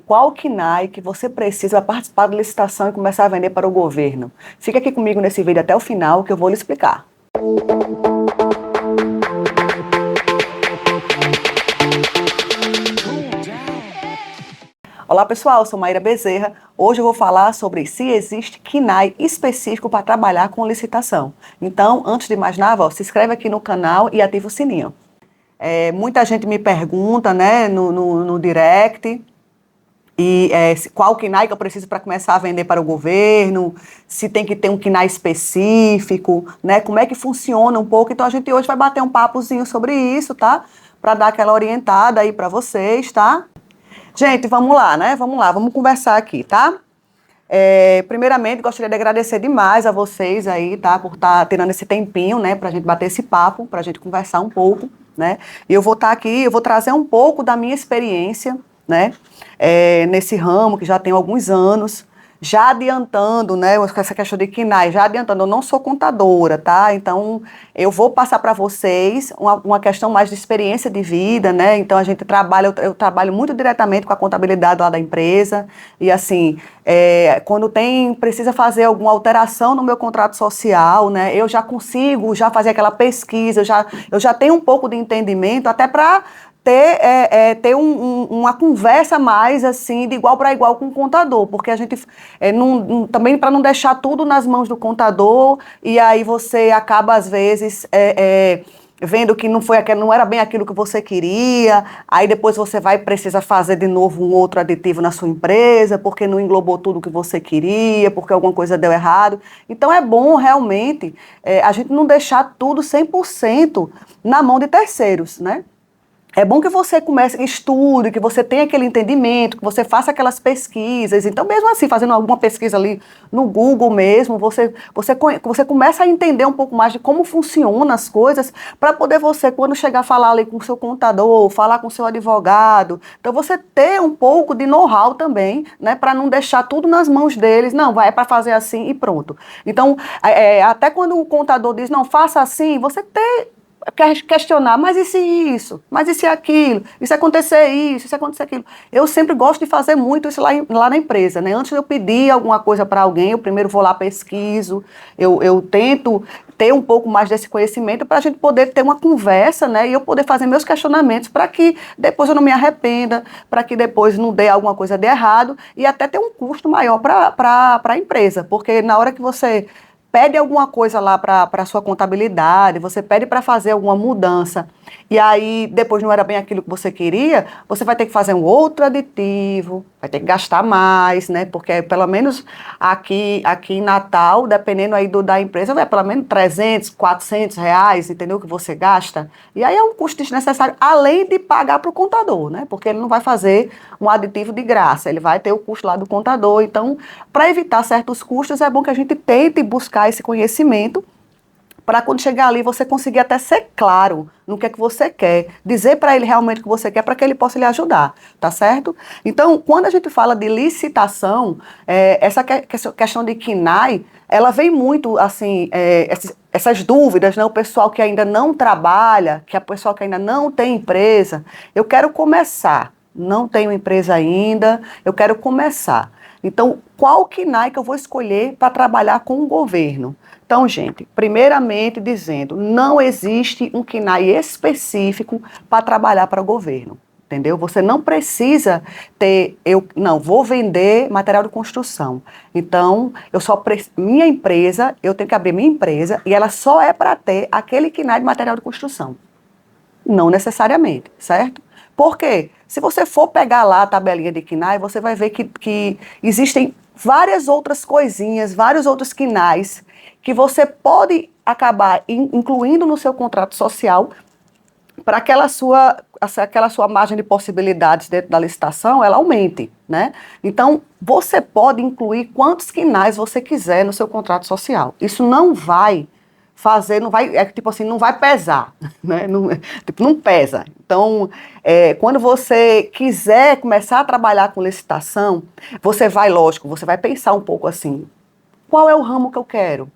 qual KNAI que você precisa para participar da licitação e começar a vender para o governo. Fica aqui comigo nesse vídeo até o final que eu vou lhe explicar. Olá pessoal, eu sou Maíra Bezerra. Hoje eu vou falar sobre se existe KNAI específico para trabalhar com licitação. Então, antes de mais nada, se inscreve aqui no canal e ativa o sininho. Muita gente me pergunta, né, no direct, qual KNAI que eu preciso para começar a vender para o governo, se tem que ter um KNAI específico, né, como é que funciona um pouco. Então a gente hoje vai bater um papozinho sobre isso, tá? Para dar aquela orientada aí para vocês, tá? Gente, vamos lá, né? Vamos conversar aqui, tá? Primeiramente, gostaria de agradecer demais a vocês aí, tá? Por estar tendo esse tempinho, né? Pra gente bater esse papo, pra gente conversar um pouco, né? E eu vou estar aqui, eu vou trazer um pouco da minha experiência, né? Nesse ramo, que já tem alguns anos. Já adiantando, né, essa questão de KNAI, já adiantando, eu não sou contadora, tá? Então, eu vou passar para vocês uma questão mais de experiência de vida, né? Então, eu trabalho muito diretamente com a contabilidade lá da empresa. E, assim, quando precisa fazer alguma alteração no meu contrato social, né? Eu já consigo fazer aquela pesquisa, eu já tenho um pouco de entendimento, até para ter uma conversa mais assim, de igual para igual com o contador, porque a gente também para não deixar tudo nas mãos do contador, e aí você acaba às vezes vendo que não era bem aquilo que você queria, aí depois você precisa fazer de novo um outro aditivo na sua empresa, porque não englobou tudo que você queria, porque alguma coisa deu errado. Então é bom realmente a gente não deixar tudo 100% na mão de terceiros, né? É bom que você comece, estude, que você tenha aquele entendimento, que você faça aquelas pesquisas. Então, mesmo assim, fazendo alguma pesquisa ali no Google mesmo, você começa a entender um pouco mais de como funcionam as coisas, para poder você, quando chegar a falar ali com o seu contador, falar com o seu advogado, então você ter um pouco de know-how também, né, para não deixar tudo nas mãos deles. Não, é para fazer assim e pronto. Então, até quando o contador diz, não, faça assim, você questionar, mas e se isso? Mas e se aquilo? E se acontecer isso? E se acontecer aquilo? Eu sempre gosto de fazer muito isso lá na empresa, né? Antes de eu pedir alguma coisa para alguém, eu primeiro vou lá, pesquiso, eu tento ter um pouco mais desse conhecimento para a gente poder ter uma conversa, né? E eu poder fazer meus questionamentos para que depois eu não me arrependa, para que depois não dê alguma coisa de errado e até ter um custo maior para a empresa, porque na hora que você pede alguma coisa lá para a sua contabilidade, você pede para fazer alguma mudança, e aí depois não era bem aquilo que você queria, você vai ter que fazer um outro aditivo, vai ter que gastar mais, né? Porque pelo menos aqui em Natal, dependendo aí da empresa, vai pelo menos 300, 400 reais, entendeu? Que você gasta. E aí é um custo desnecessário, além de pagar para o contador, né? Porque ele não vai fazer um aditivo de graça, ele vai ter o custo lá do contador. Então, para evitar certos custos, é bom que a gente tente buscar esse conhecimento para quando chegar ali você conseguir até ser claro no que é que você quer, dizer para ele realmente o que você quer para que ele possa lhe ajudar, tá certo? Então, quando a gente fala de licitação, essa questão de KNAI, ela vem muito, assim, essas dúvidas, né? O pessoal que ainda não trabalha, que é o pessoal que ainda não tem empresa, eu quero começar, não tenho empresa ainda, eu quero começar. Então, qual KNAI que eu vou escolher para trabalhar com o governo? Então, gente, primeiramente dizendo, não existe um KNAI específico para trabalhar para o governo, entendeu? Você não precisa vou vender material de construção. Então, minha empresa, eu tenho que abrir minha empresa e ela só é para ter aquele KNAI de material de construção. Não necessariamente, certo? Por quê? Se você for pegar lá a tabelinha de KNAI, você vai ver que existem várias outras coisinhas, vários outros KNAIs que você pode acabar incluindo no seu contrato social para aquela sua margem de possibilidades dentro da licitação, ela aumente, né? Então, você pode incluir quantos KNAIs você quiser no seu contrato social. Isso não vai não vai pesar, né? Não pesa. Então, quando você quiser começar a trabalhar com licitação, você vai pensar um pouco assim, qual é o ramo que eu quero?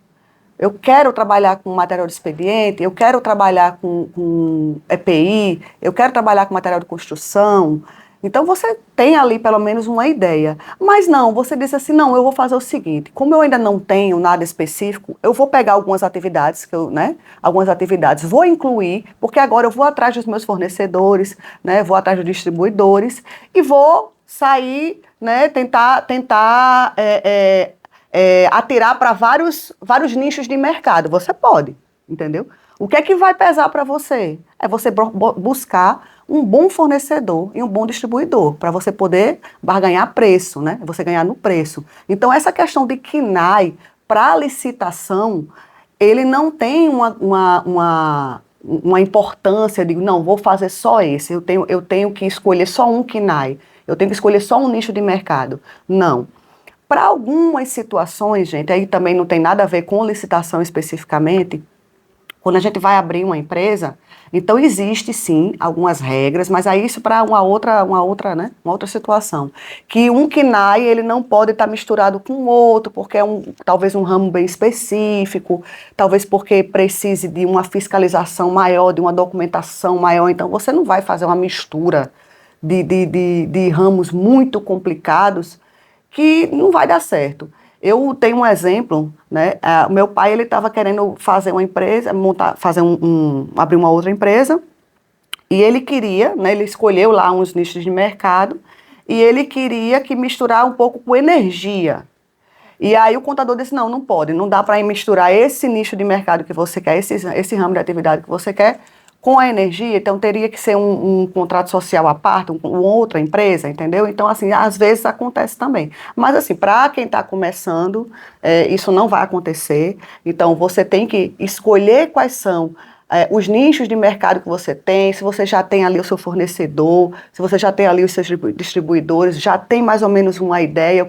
Eu quero trabalhar com material de expediente, eu quero trabalhar com EPI, eu quero trabalhar com material de construção, Então você tem ali pelo menos uma ideia. Mas não, você disse assim, não, eu vou fazer o seguinte, como eu ainda não tenho nada específico, eu vou pegar algumas atividades algumas atividades vou incluir, porque agora eu vou atrás dos meus fornecedores, né, vou atrás dos distribuidores e vou sair, né, tentar atirar para vários nichos de mercado. Você pode, entendeu? O que é que vai pesar para você? É você buscar um bom fornecedor e um bom distribuidor, para você poder barganhar preço, né? Você ganhar no preço. Então, essa questão de KNAI para licitação, ele não tem uma importância de, não, vou fazer só esse, eu tenho que escolher só um KNAI, eu tenho que escolher só um nicho de mercado. Não. Para algumas situações, gente, aí também não tem nada a ver com licitação especificamente, quando a gente vai abrir uma empresa, então existe sim algumas regras, mas aí isso para uma outra situação. Que um KNAI ele não pode estar misturado com o outro, porque é talvez um ramo bem específico, talvez porque precise de uma fiscalização maior, de uma documentação maior, então você não vai fazer uma mistura de ramos muito complicados que não vai dar certo. Eu tenho um exemplo, né? O meu pai ele estava querendo fazer uma empresa, abrir uma outra empresa, e ele queria, né? Ele escolheu lá uns nichos de mercado e ele queria que misturar um pouco com energia. E aí o contador disse, não, não pode, não dá para misturar esse nicho de mercado que você quer, esse ramo de atividade que você quer, com a energia, então teria que ser um contrato social à parte, outra empresa, entendeu? Então, assim, às vezes acontece também. Mas, assim, para quem está começando, isso não vai acontecer. Então, você tem que escolher quais são os nichos de mercado que você tem, se você já tem ali o seu fornecedor, se você já tem ali os seus distribuidores, já tem mais ou menos uma ideia,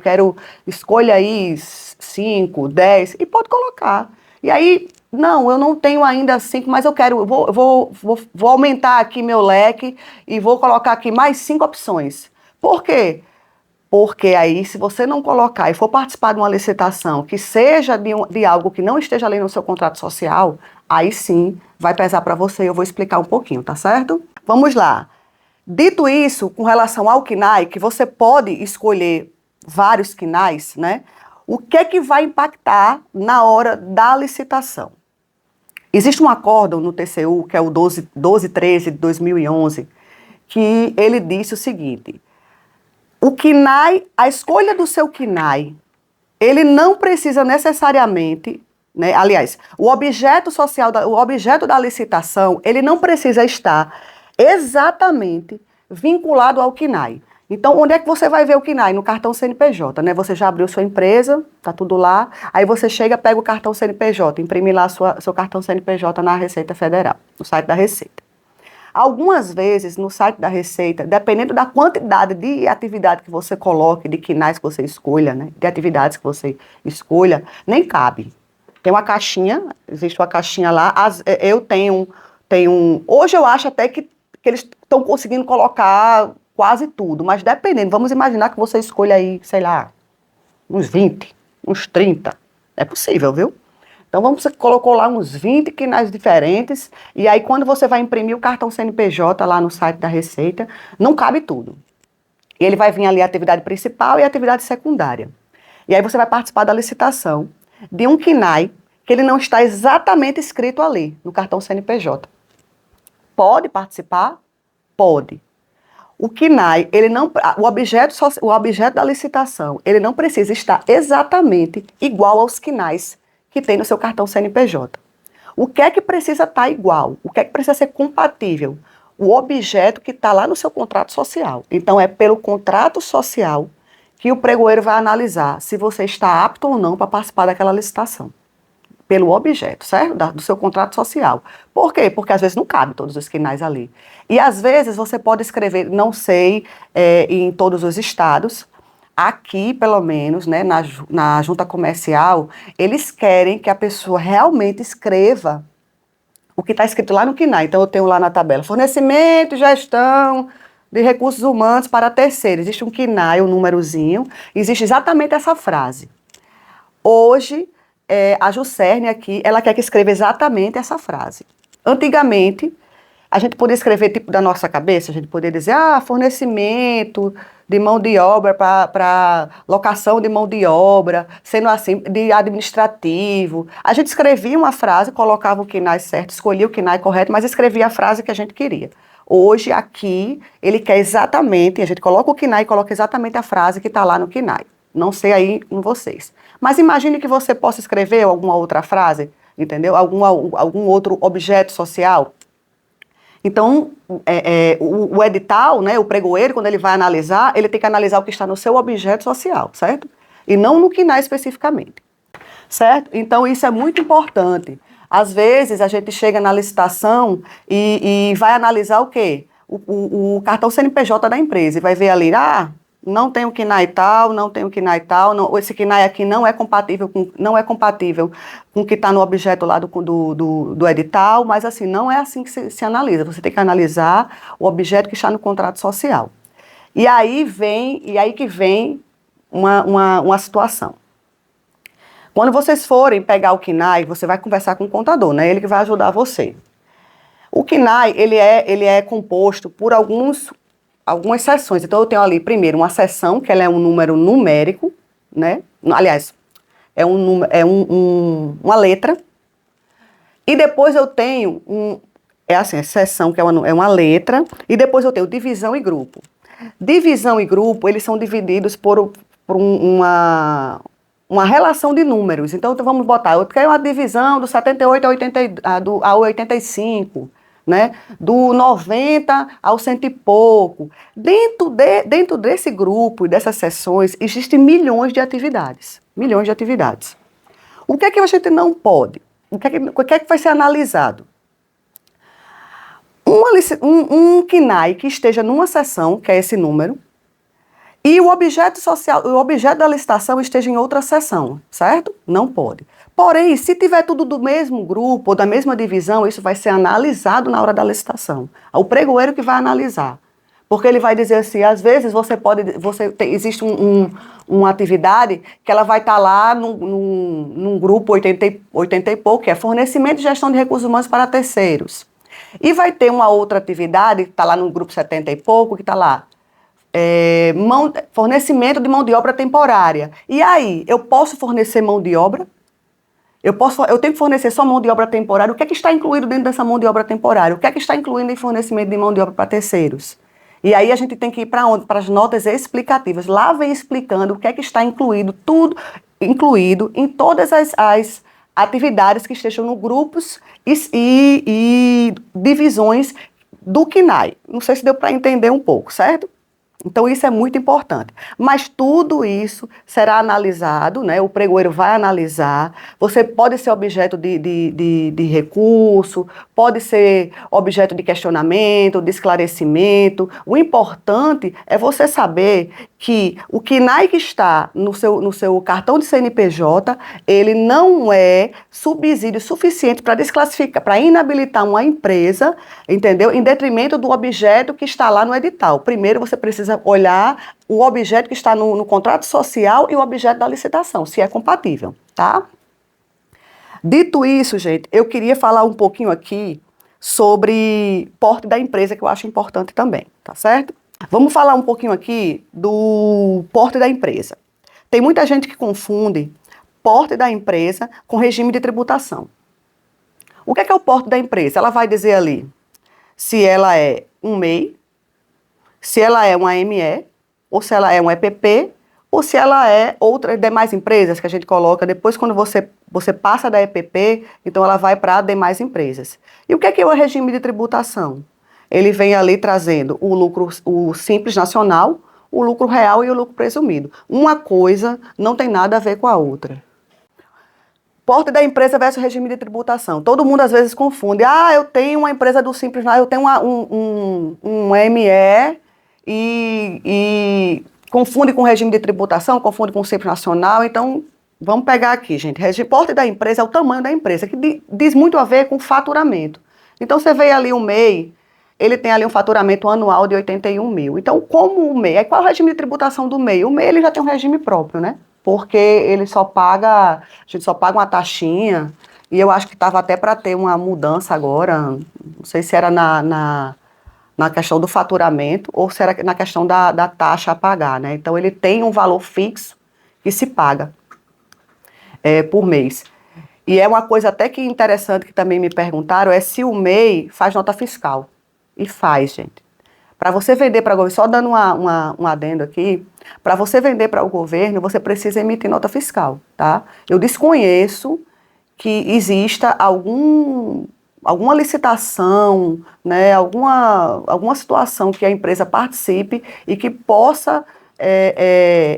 escolha aí 5, 10, e pode colocar. E aí, não, eu não tenho ainda 5, mas vou aumentar aqui meu leque e vou colocar aqui mais 5 opções. Por quê? Porque aí, se você não colocar e for participar de uma licitação que seja de algo que não esteja ali no seu contrato social, aí sim vai pesar para você. Eu vou explicar um pouquinho, tá certo? Vamos lá. Dito isso, com relação ao KNAI, que você pode escolher vários KNAIs, né? O que é que vai impactar na hora da licitação? Existe um acórdão no TCU, que é o 1213 de 2011, que ele disse o seguinte: o KNAI, a escolha do seu KNAI, ele não precisa necessariamente, né, aliás, o objeto social, o objeto da licitação, ele não precisa estar exatamente vinculado ao KNAI. Então, onde é que você vai ver o KNAI? No cartão CNPJ, né? Você já abriu sua empresa, tá tudo lá, aí você chega, pega o cartão CNPJ, imprime lá seu cartão CNPJ na Receita Federal, no site da Receita. Algumas vezes, no site da Receita, dependendo da quantidade de atividade que você coloque, de KNAIs que você escolha, né, de atividades que você escolha, nem cabe. Tem uma caixinha, existe uma caixinha lá, eu hoje eu acho até que eles estão conseguindo colocar quase tudo, mas dependendo, vamos imaginar que você escolha aí, sei lá, uns 20, uns 30, é possível, viu? Então, você colocou lá uns 20 KNAIs diferentes, e aí quando você vai imprimir o cartão CNPJ lá no site da Receita, não cabe tudo. E ele vai vir ali a atividade principal e a atividade secundária. E aí você vai participar da licitação de um KNAI que ele não está exatamente escrito ali no cartão CNPJ. Pode participar? Pode. O KNAI, o objeto da licitação, ele não precisa estar exatamente igual aos KNAIs que tem no seu cartão CNPJ. O que é que precisa estar igual? O que é que precisa ser compatível? O objeto que está lá no seu contrato social. Então, é pelo contrato social que o pregoeiro vai analisar se você está apto ou não para participar daquela licitação. Pelo objeto, certo? Do seu contrato social. Por quê? Porque às vezes não cabe todos os KNAIs ali. E às vezes você pode escrever, não sei, em todos os estados. Aqui, pelo menos, né, na junta comercial, eles querem que a pessoa realmente escreva o que está escrito lá no KNAI. Então, eu tenho lá na tabela, fornecimento e gestão de recursos humanos para terceiros. Existe um KNAI, um númerozinho, existe exatamente essa frase. Hoje, a Juscerne aqui, ela quer que escreva exatamente essa frase. Antigamente, A gente poderia escrever tipo da nossa cabeça, a gente poderia dizer, fornecimento de mão de obra para locação de mão de obra, sendo assim, de administrativo. A gente escrevia uma frase, colocava o KNAI certo, escolhia o KNAI correto, mas escrevia a frase que a gente queria. Hoje, aqui, ele quer exatamente, a gente coloca o KNAI e coloca exatamente a frase que está lá no KNAI. Não sei aí em vocês. Mas imagine que você possa escrever alguma outra frase, entendeu? Algum outro objeto social. Então, o edital, né, o pregoeiro, quando ele vai analisar, ele tem que analisar o que está no seu objeto social, certo? E não no KNAI especificamente, certo? Então, isso é muito importante. Às vezes, a gente chega na licitação e vai analisar o quê? O cartão CNPJ da empresa e vai ver ali, não tem o KNAI tal, não tem o KNAI tal, não, esse KNAI aqui não é compatível com o que está no objeto lá do edital, mas assim, não é assim que se analisa. Você tem que analisar o objeto que está no contrato social. E aí que vem uma situação. Quando vocês forem pegar o KNAI, você vai conversar com o contador, né? Ele que vai ajudar você. O KNAI, ele é composto por algumas seções. Então, eu tenho ali, primeiro, uma seção, que ela é um número numérico, né? Aliás, é uma letra. E depois eu tenho seção, que é uma letra. E depois eu tenho divisão e grupo. Divisão e grupo, eles são divididos por uma relação de números. Então, vamos botar, eu quero uma divisão do 78 ao 85, né? Do 90 ao 100 e pouco. Dentro desse grupo e dessas seções, existem milhões de atividades. Milhões de atividades. O que é que a gente não pode? O que é que vai ser analisado? Um KNAI que esteja numa seção, que é esse número, e o objeto social, o objeto da licitação esteja em outra seção, certo? Não pode. Porém, se tiver tudo do mesmo grupo ou da mesma divisão, isso vai ser analisado na hora da licitação. É o pregoeiro que vai analisar. Porque ele vai dizer assim, às vezes existe uma atividade que ela vai estar lá num grupo 80 e pouco, que é fornecimento e gestão de recursos humanos para terceiros. E vai ter uma outra atividade, que está lá no grupo 70 e pouco, que está lá, fornecimento de mão de obra temporária. E aí, eu posso fornecer mão de obra? Eu tenho que fornecer só mão de obra temporária? O que é que está incluído dentro dessa mão de obra temporária? O que é que está incluído em fornecimento de mão de obra para terceiros? E aí a gente tem que ir para onde? Para as notas explicativas. Lá vem explicando o que é que está incluído, tudo incluído em todas as atividades que estejam no grupos e divisões do KNAI. Não sei se deu para entender um pouco, certo? Então, isso é muito importante. Mas tudo isso será analisado, né? O pregoeiro vai analisar. Você pode ser objeto de recurso, pode ser objeto de questionamento, de esclarecimento. O importante é você saber que o KNAI que está no seu cartão de CNPJ, ele não é subsídio suficiente para desclassificar, para inabilitar uma empresa, entendeu? Em detrimento do objeto que está lá no edital. Primeiro, você precisa olhar o objeto que está no contrato social e o objeto da licitação, se é compatível, tá? Dito isso, gente, eu queria falar um pouquinho aqui sobre porte da empresa, que eu acho importante também, tá certo? Vamos falar um pouquinho aqui do porte da empresa. Tem muita gente que confunde porte da empresa com regime de tributação. O que é o porte da empresa? Ela vai dizer ali se ela é um MEI, se ela é uma ME, ou se ela é um EPP, ou se ela é outras demais empresas que a gente coloca. Depois, quando você passa da EPP, então ela vai para demais empresas. E o que é o regime de tributação? Ele vem ali trazendo o lucro, o simples nacional, o lucro real e o lucro presumido. Uma coisa não tem nada a ver com a outra. Porte da empresa versus regime de tributação. Todo mundo às vezes confunde. Eu tenho uma empresa do simples, eu tenho um ME e confunde com regime de tributação, confunde com simples nacional. Então, vamos pegar aqui, gente. Porte da empresa é o tamanho da empresa, que diz muito a ver com faturamento. Então, você vê ali o MEI, ele tem ali um faturamento anual de 81 mil. Então, como o MEI, qual é o regime de tributação do MEI? O MEI ele já tem um regime próprio, né? Porque a gente só paga uma taxinha e eu acho que estava até para ter uma mudança agora, não sei se era na questão do faturamento ou se era na questão da taxa a pagar, né? Então ele tem um valor fixo que se paga por mês. E é uma coisa até que interessante que também me perguntaram, é se o MEI faz nota fiscal. E faz, gente. Para você vender para o governo, só dando um adendo aqui, para você vender para o governo, você precisa emitir nota fiscal, tá? Eu desconheço que exista alguma licitação, né, alguma situação que a empresa participe e que possa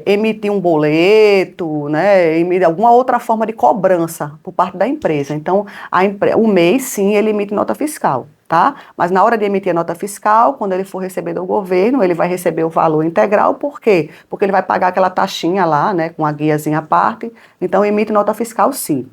emitir um boleto, né, emitir alguma outra forma de cobrança por parte da empresa. Então, o MEI, sim, ele emite nota fiscal, tá? Mas na hora de emitir a nota fiscal, quando ele for receber do governo, ele vai receber o valor integral, por quê? Porque ele vai pagar aquela taxinha lá, né, com a guiazinha à parte, então emite nota fiscal, sim.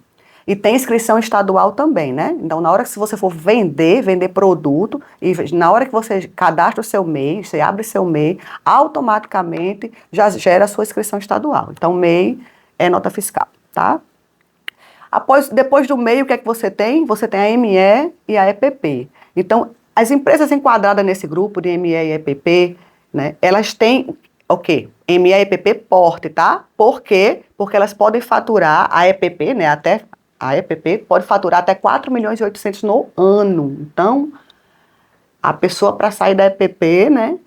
E tem inscrição estadual também, né? Então, na hora que se você for vender produto, e na hora que você cadastra o seu MEI, você abre seu MEI, automaticamente já gera a sua inscrição estadual. Então, MEI é nota fiscal, tá? Depois do MEI, o que é que você tem? Você tem a ME e a EPP. Então, as empresas enquadradas nesse grupo de ME e EPP, né, elas têm o quê? ME e EPP porte, tá? Por quê? Porque elas podem faturar, a EPP, né, a EPP pode faturar até 4 milhões e 800 no ano. Então, a pessoa para sair da EPP, né,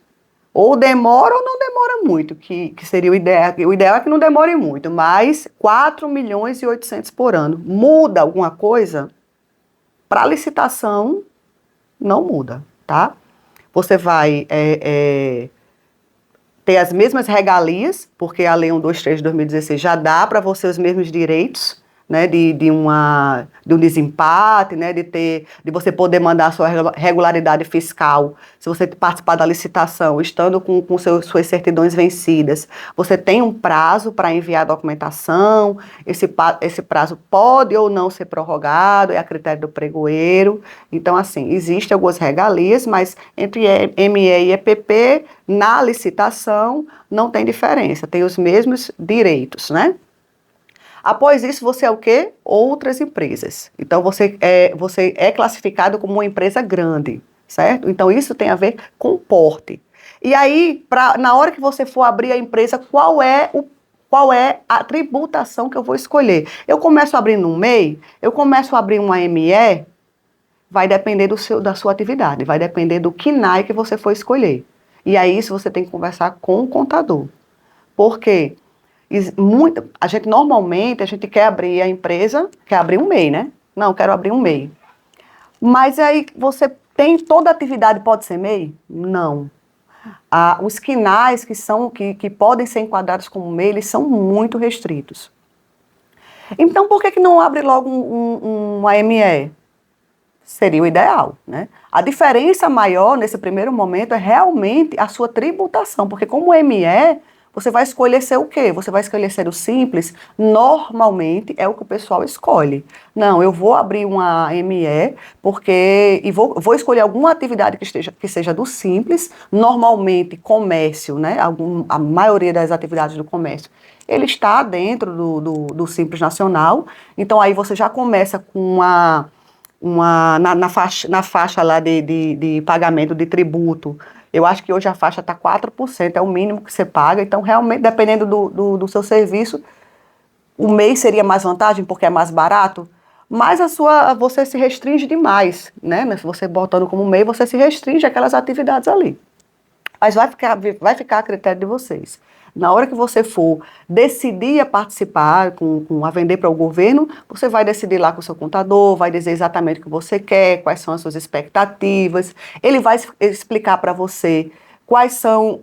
ou demora ou não demora muito, que seria o ideal. O ideal é que não demore muito, mas 4 milhões e 800 por ano. Muda alguma coisa? Para licitação, não muda, tá? Você vai ter as mesmas regalias, porque a Lei 123 de 2016 já dá para você os mesmos direitos, né, de um desempate, né, de você poder mandar a sua regularidade fiscal, se você participar da licitação, estando com suas certidões vencidas, você tem um prazo para enviar a documentação, esse prazo pode ou não ser prorrogado, é a critério do pregoeiro. Então, assim, existem algumas regalias, mas entre ME e EPP, na licitação, não tem diferença, tem os mesmos direitos, né? Após isso, você é o quê? Outras empresas. Então, você é classificado como uma empresa grande, certo? Então, isso tem a ver com porte. E aí, na hora que você for abrir a empresa, qual é a tributação que eu vou escolher? Eu começo abrindo um MEI, eu começo a abrir uma ME, vai depender da sua atividade, vai depender do KNAI que você for escolher. E aí, isso você tem que conversar com o contador. Por quê? Normalmente, a gente quer abrir a empresa, quer abrir um MEI, né? Não, quero abrir um MEI. Mas aí você tem toda atividade pode ser MEI? Não. Os KNAIs que podem ser enquadrados como MEI, eles são muito restritos. Então, por que não abre logo uma ME? Seria o ideal, né? A diferença maior nesse primeiro momento é realmente a sua tributação, porque como ME, você vai escolher ser o quê? Você vai escolher ser o simples? Normalmente é o que o pessoal escolhe. Não, eu vou abrir uma ME e vou escolher alguma atividade que seja do simples, normalmente comércio, né? A maioria das atividades do comércio, ele está dentro do Simples Nacional, então aí você já começa com na faixa lá de pagamento de tributo. Eu acho que hoje a faixa está 4%, é o mínimo que você paga. Então, realmente, dependendo do seu serviço, o mês seria mais vantagem porque é mais barato, mas você se restringe demais, né? Se você botando como MEI, você se restringe aquelas atividades ali. Mas vai ficar a critério de vocês. Na hora que você for decidir a participar, a vender para o governo, você vai decidir lá com o seu contador, vai dizer exatamente o que você quer, quais são as suas expectativas. Ele vai explicar para você quais são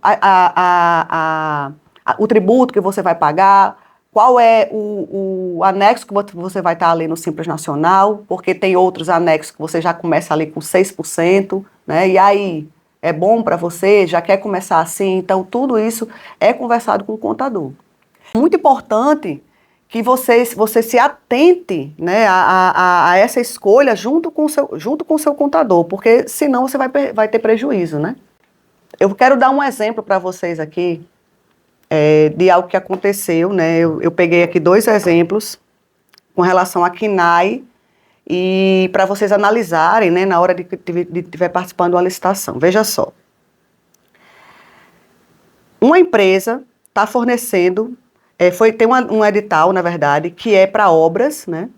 o tributo que você vai pagar, qual é o anexo que você vai estar ali no Simples Nacional, porque tem outros anexos que você já começa ali com 6%, né? E aí, é bom para você? Já quer começar assim? Então, tudo isso é conversado com o contador. Muito importante que você se atente, né, a essa escolha junto com o seu contador, porque senão você vai ter prejuízo, né? Eu quero dar um exemplo para vocês aqui de algo que aconteceu, né? Eu peguei aqui 2 exemplos com relação a KNAI e para vocês analisarem, né, na hora de estiver participando de uma licitação. Veja só. Uma empresa está fornecendo, tem um edital, na verdade, que é para obras, né,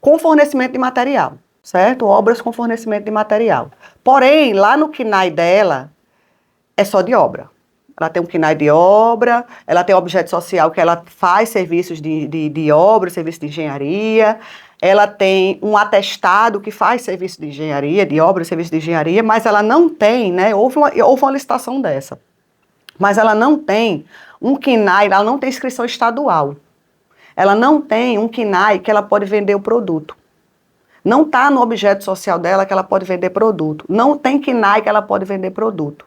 com fornecimento de material, certo? Obras com fornecimento de material. Porém, lá no KNAI dela, é só de obra. Ela tem um KNAI de obra, ela tem um objeto social que ela faz serviços de obra, serviço de engenharia, ela tem um atestado que faz serviço de engenharia, de obra, serviço de engenharia, mas ela não tem, né, houve uma licitação dessa, mas ela não tem um KNAI, ela não tem inscrição estadual, ela não tem um KNAI que ela pode vender o produto. Não está no objeto social dela que ela pode vender produto, não tem KNAI que ela pode vender produto.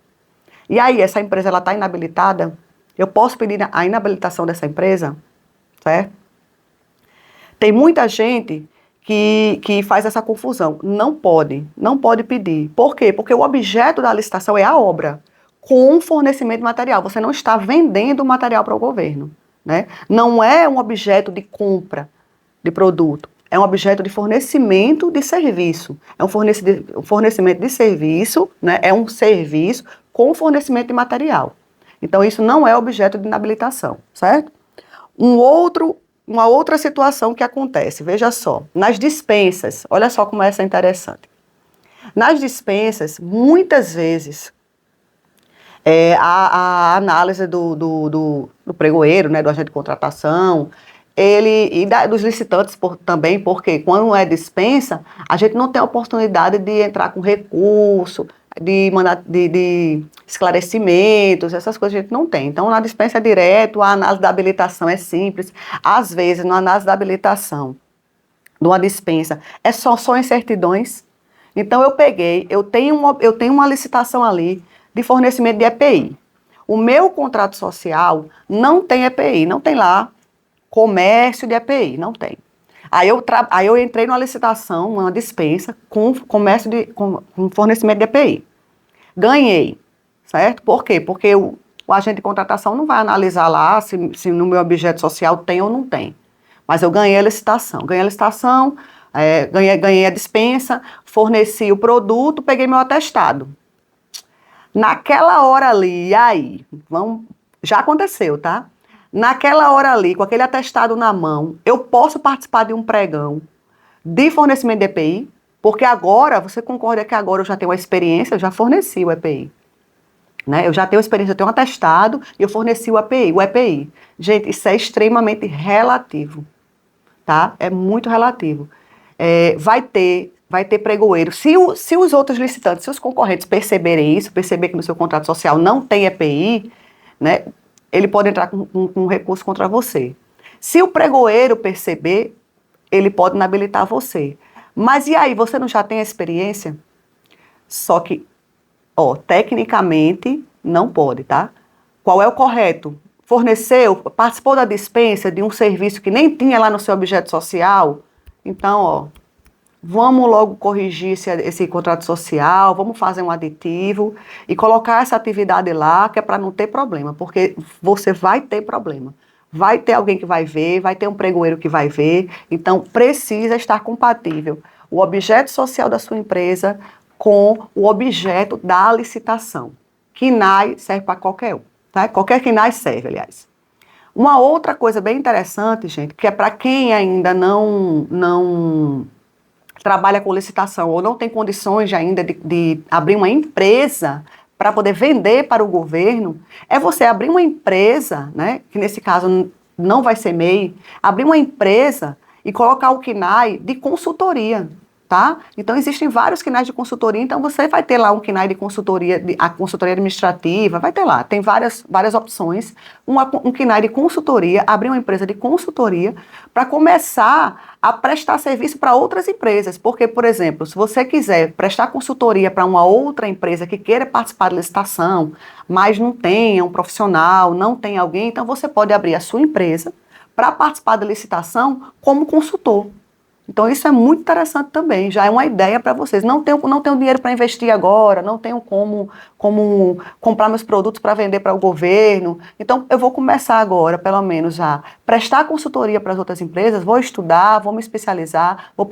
E aí, essa empresa, ela está inabilitada? Eu posso pedir a inabilitação dessa empresa? Certo? Tem muita gente que faz essa confusão. Não pode pedir. Por quê? Porque o objeto da licitação é a obra, com fornecimento de material. Você não está vendendo material para o governo, né? Não é um objeto de compra de produto. É um objeto de fornecimento de serviço. É um fornecimento de serviço, né? É um serviço com fornecimento de material. Então, isso não é objeto de inabilitação, certo? Uma outra situação que acontece, veja só, nas dispensas, olha só como essa é interessante. Nas dispensas, muitas vezes, a análise do pregoeiro, né, do agente de contratação, dos licitantes também, porque quando é dispensa, a gente não tem a oportunidade de entrar com recurso, de esclarecimentos, essas coisas a gente não tem. Então, na dispensa é direto, a análise da habilitação é simples. Às vezes, na análise da habilitação, de uma dispensa, só incertidões. Então, eu tenho uma licitação ali de fornecimento de EPI. O meu contrato social não tem EPI, não tem lá comércio de EPI, não tem. Aí eu entrei numa licitação, uma dispensa, com fornecimento de EPI. Ganhei, certo? Por quê? Porque o agente de contratação não vai analisar lá se no meu objeto social tem ou não tem. Mas eu ganhei a licitação. Ganhei a dispensa, forneci o produto, peguei meu atestado. Naquela hora ali, e aí? Já aconteceu, tá? Naquela hora ali, com aquele atestado na mão, eu posso participar de um pregão de fornecimento de EPI, porque agora, você concorda que agora eu já tenho uma experiência, eu já forneci o EPI. Né? Eu já tenho experiência, eu tenho um atestado e eu forneci o EPI. Gente, isso é extremamente relativo, tá? É muito relativo. Vai ter pregoeiro. Se os outros licitantes, se os concorrentes perceberem isso, perceber que no seu contrato social não tem EPI, né? Ele pode entrar com um recurso contra você. Se o pregoeiro perceber, ele pode inabilitar você. Mas e aí, você não já tem a experiência? Só que, tecnicamente, não pode, tá? Qual é o correto? Forneceu, participou da dispensa de um serviço que nem tinha lá no seu objeto social? Então, vamos logo corrigir esse contrato social, vamos fazer um aditivo e colocar essa atividade lá, que é para não ter problema, porque você vai ter problema. Vai ter alguém que vai ver, vai ter um pregoeiro que vai ver, então precisa estar compatível o objeto social da sua empresa com o objeto da licitação. KNAI serve para qualquer um, tá? Qualquer KNAI serve, aliás. Uma outra coisa bem interessante, gente, que é para quem ainda não trabalha com licitação ou não tem condições ainda de abrir uma empresa para poder vender para o governo, é você abrir uma empresa, né, que nesse caso não vai ser MEI, abrir uma empresa e colocar o KNAI de consultoria, tá? Então existem vários KNAIs de consultoria, então você vai ter lá um KNAI de consultoria, a consultoria administrativa, vai ter lá, tem várias opções, um KNAI de consultoria, abrir uma empresa de consultoria para começar a prestar serviço para outras empresas, porque, por exemplo, se você quiser prestar consultoria para uma outra empresa que queira participar da licitação, mas não tenha um profissional, não tem alguém, então você pode abrir a sua empresa para participar da licitação como consultor. Então, isso é muito interessante também, já é uma ideia para vocês. Não tenho dinheiro para investir agora, não tenho como comprar meus produtos para vender para o governo. Então, eu vou começar agora, pelo menos, a prestar consultoria para as outras empresas, vou estudar, vou me especializar, vou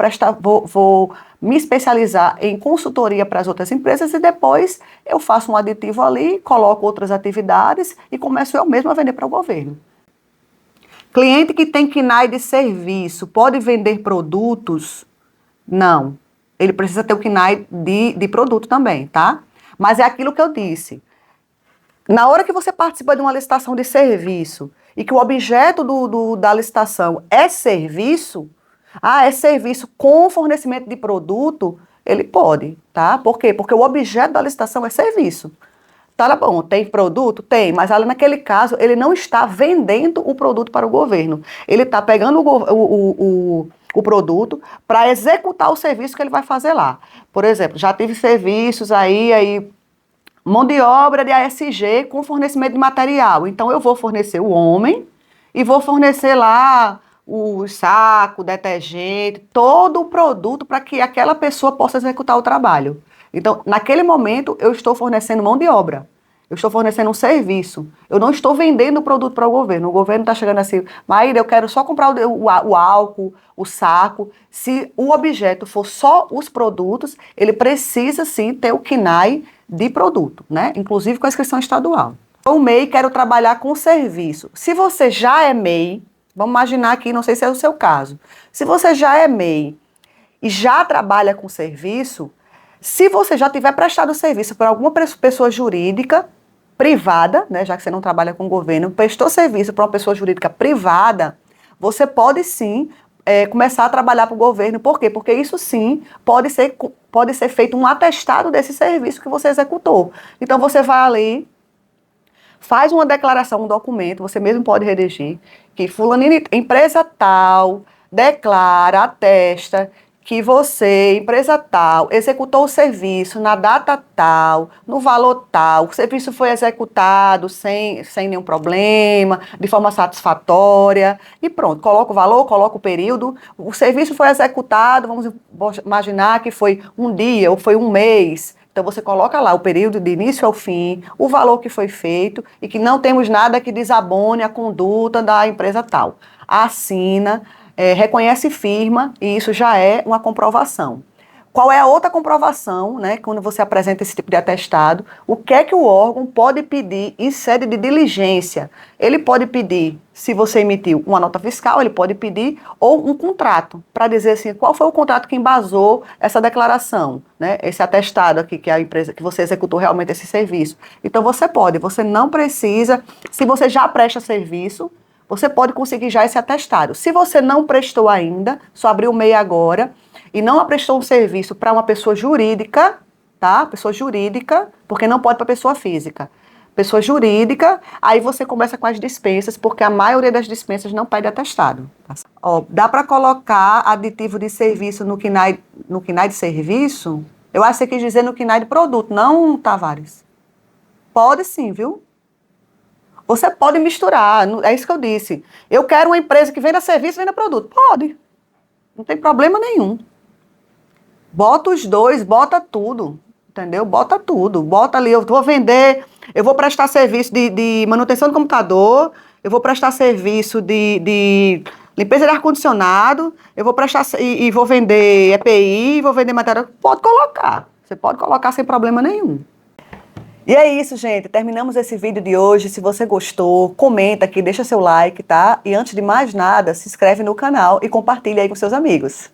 me especializar em consultoria para as outras empresas e depois eu faço um aditivo ali, coloco outras atividades e começo eu mesmo a vender para o governo. Cliente que tem KNAI de serviço pode vender produtos? Não. Ele precisa ter o KNAI de produto também, tá? Mas é aquilo que eu disse. Na hora que você participa de uma licitação de serviço e que o objeto da licitação é serviço, é serviço com fornecimento de produto, ele pode, tá? Por quê? Porque o objeto da licitação é serviço. Tá bom, tem produto? Tem, mas ali naquele caso ele não está vendendo o produto para o governo. Ele está pegando o produto para executar o serviço que ele vai fazer lá. Por exemplo, já tive serviços aí, mão de obra de ASG com fornecimento de material. Então eu vou fornecer o homem e vou fornecer lá o saco, detergente, todo o produto para que aquela pessoa possa executar o trabalho. Então, naquele momento, eu estou fornecendo mão de obra. Eu estou fornecendo um serviço. Eu não estou vendendo o produto para o governo. O governo está chegando assim, Maíra, eu quero só comprar o álcool, o saco. Se o objeto for só os produtos, ele precisa sim ter o KNAI de produto, né? Inclusive com a inscrição estadual. O MEI, quero trabalhar com serviço. Se você já é MEI, vamos imaginar aqui, não sei se é o seu caso. Se você já é MEI e já trabalha com serviço, se você já tiver prestado serviço para alguma pessoa jurídica privada, né, já que você não trabalha com o governo, prestou serviço para uma pessoa jurídica privada, você pode sim começar a trabalhar para o governo. Por quê? Porque isso sim pode ser feito um atestado desse serviço que você executou. Então você vai ali, faz uma declaração, um documento, você mesmo pode redigir, que fulaninha, empresa tal, declara, atesta que você, empresa tal, executou o serviço na data tal, no valor tal, o serviço foi executado sem nenhum problema, de forma satisfatória, e pronto, coloca o valor, coloca o período, o serviço foi executado, vamos imaginar que foi um dia ou foi um mês. Então, você coloca lá o período de início ao fim, o valor que foi feito e que não temos nada que desabone a conduta da empresa tal. Assina, reconhece firma e isso já é uma comprovação. Qual é a outra comprovação, né, quando você apresenta esse tipo de atestado? O que é que o órgão pode pedir em sede de diligência? Ele pode pedir, se você emitiu uma nota fiscal, ele pode pedir ou um contrato, para dizer assim, qual foi o contrato que embasou essa declaração, né, esse atestado aqui que a empresa, que você executou realmente esse serviço. Então você não precisa, se você já presta serviço, você pode conseguir já esse atestado. Se você não prestou ainda, só abriu o MEI agora, e não prestou um serviço para uma pessoa jurídica, tá? Pessoa jurídica, porque não pode para pessoa física. Pessoa jurídica, aí você começa com as dispensas, porque a maioria das dispensas não pede atestado. Tá? Ó, dá para colocar aditivo de serviço no KNAI de serviço? Eu acho que você quis dizer no KNAI de produto, não, Tavares? Pode sim, viu? Você pode misturar, é isso que eu disse. Eu quero uma empresa que venda serviço e venda produto. Pode, não tem problema nenhum. Bota os dois, bota tudo, entendeu? Bota tudo, bota ali, eu vou vender, eu vou prestar serviço de manutenção do computador, eu vou prestar serviço de limpeza de ar-condicionado, eu vou prestar e vou vender EPI, vou vender material, pode colocar, você pode colocar sem problema nenhum. E é isso, gente, terminamos esse vídeo de hoje. Se você gostou, comenta aqui, deixa seu like, tá? E antes de mais nada, se inscreve no canal e compartilha aí com seus amigos.